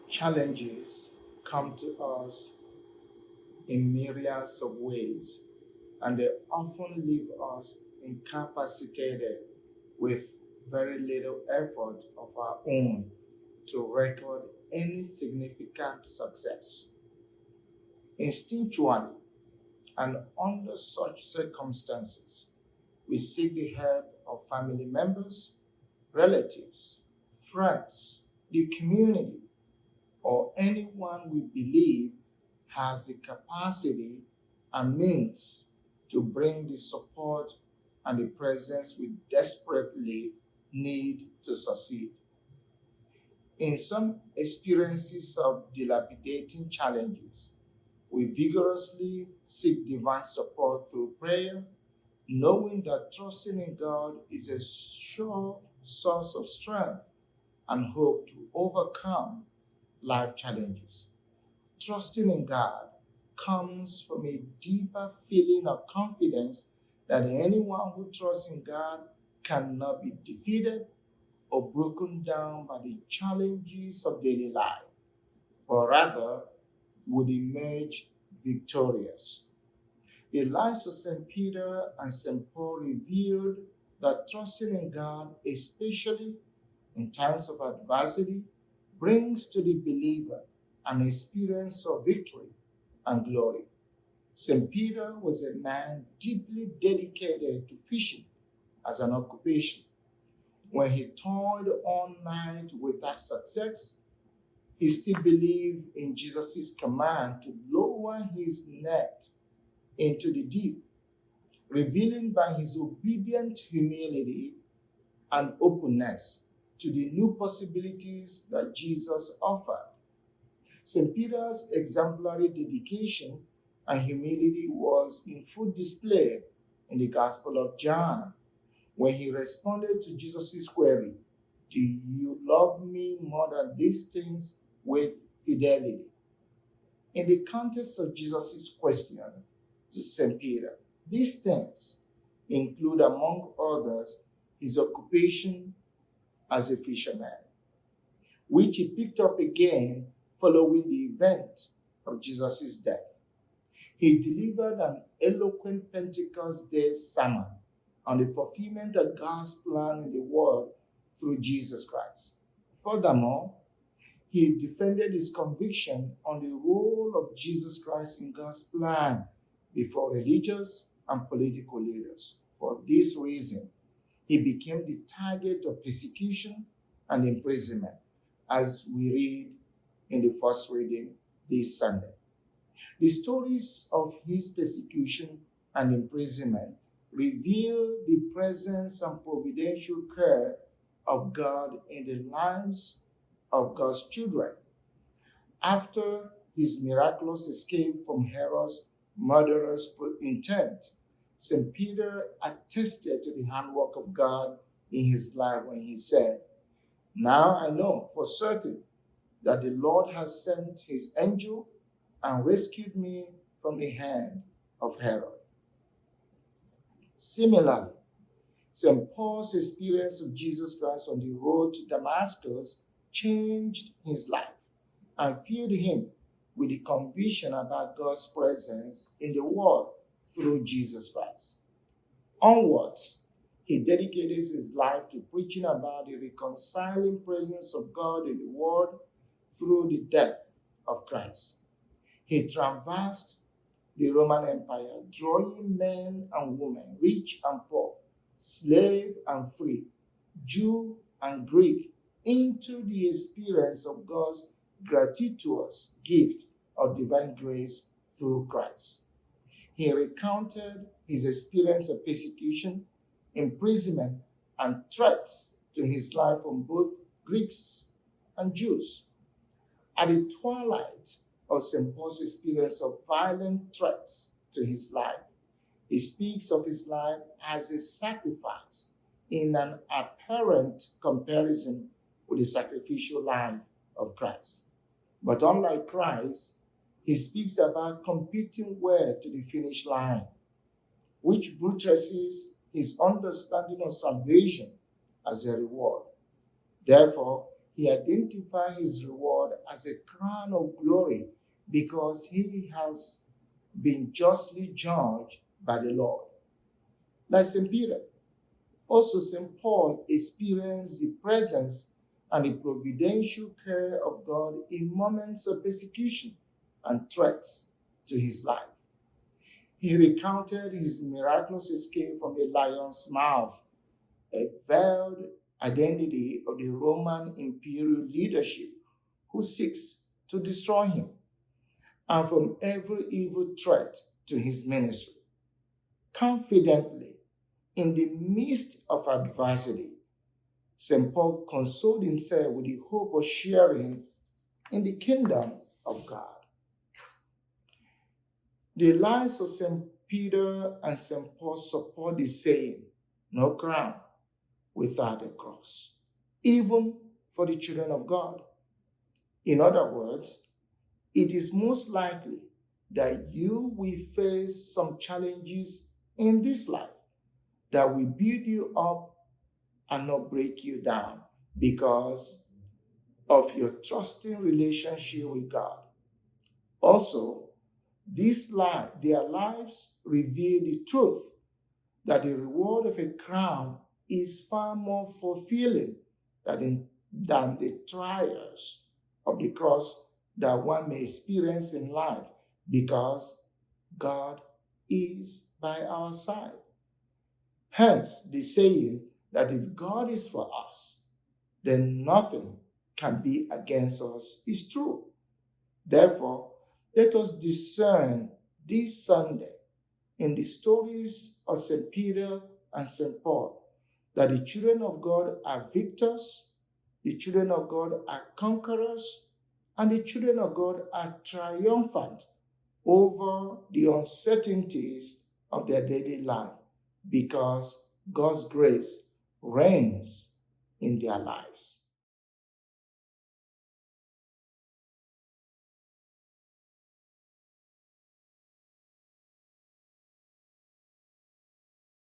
Challenges come to us in myriads of ways, and they often leave us incapacitated with very little effort of our own to record any significant success. Instinctually, and under such circumstances, we seek the help of family members, relatives, friends, the community, or anyone we believe has the capacity and means to bring the support and the presence we desperately need to succeed. In some experiences of dilapidating challenges, we vigorously seek divine support through prayer, knowing that trusting in God is a sure source of strength and hope to overcome life challenges. Trusting in God comes from a deeper feeling of confidence that anyone who trusts in God cannot be defeated or broken down by the challenges of daily life, but rather would emerge victorious. The lives of St. Peter and St. Paul revealed that trusting in God, especially in times of adversity, brings to the believer an experience of victory and glory. St. Peter was a man deeply dedicated to fishing as an occupation. When he toiled all night without success, he still believed in Jesus' command to lower his net into the deep, revealing by his obedient humility and openness to the new possibilities that Jesus offered. St. Peter's exemplary dedication and humility was in full display in the Gospel of John when he responded to Jesus' query, "Do you love me more than these things?" with fidelity. In the context of Jesus' question to St. Peter, these things include, among others, his occupation as a fisherman, which he picked up again following the event of Jesus' death. He delivered an eloquent Pentecost Day sermon on the fulfillment of God's plan in the world through Jesus Christ. Furthermore, he defended his conviction on the role of Jesus Christ in God's plan before religious and political leaders. For this reason, he became the target of persecution and imprisonment, as we read in the first reading this Sunday. The stories of his persecution and imprisonment reveal the presence and providential care of God in the lives of God's children. After his miraculous escape from Herod's murderous intent, St. Peter attested to the handwork of God in his life when he said, "Now I know for certain that the Lord has sent his angel and rescued me from the hand of Herod." Similarly, St. Paul's experience of Jesus Christ on the road to Damascus changed his life and filled him with the conviction about God's presence in the world through Jesus Christ. Onwards, he dedicated his life to preaching about the reconciling presence of God in the world through the death of Christ. He traversed the Roman Empire, drawing men and women, rich and poor, slave and free, Jew and Greek, into the experience of God's gratuitous gift of divine grace through Christ. He recounted his experience of persecution, imprisonment, and threats to his life from both Greeks and Jews. At the twilight of St. Paul's experience of violent threats to his life, he speaks of his life as a sacrifice in an apparent comparison with the sacrificial life of Christ. But unlike Christ, he speaks about competing well to the finish line, which buttresses his understanding of salvation as a reward. Therefore, he identified his reward as a crown of glory because he has been justly judged by the Lord. Like St. Peter, also St. Paul experienced the presence and the providential care of God in moments of persecution and threats to his life. He recounted his miraculous escape from the lion's mouth, a veiled identity of the Roman imperial leadership who seeks to destroy him, and from every evil threat to his ministry. Confidently, in the midst of adversity, St. Paul consoled himself with the hope of sharing in the kingdom of God. The lives of St. Peter and St. Paul support the saying, no crown without a cross, even for the children of God. In other words, it is most likely that you will face some challenges in this life that will build you up and not break you down because of your trusting relationship with God. Also, their lives reveal the truth that the reward of a crown is far more fulfilling than the trials of the cross that one may experience in life because God is by our side. Hence, the saying that if God is for us, then nothing can be against us is true. Therefore, let us discern this Sunday in the stories of St. Peter and St. Paul that the children of God are victors, the children of God are conquerors, and the children of God are triumphant over the uncertainties of their daily life because God's grace reigns in their lives.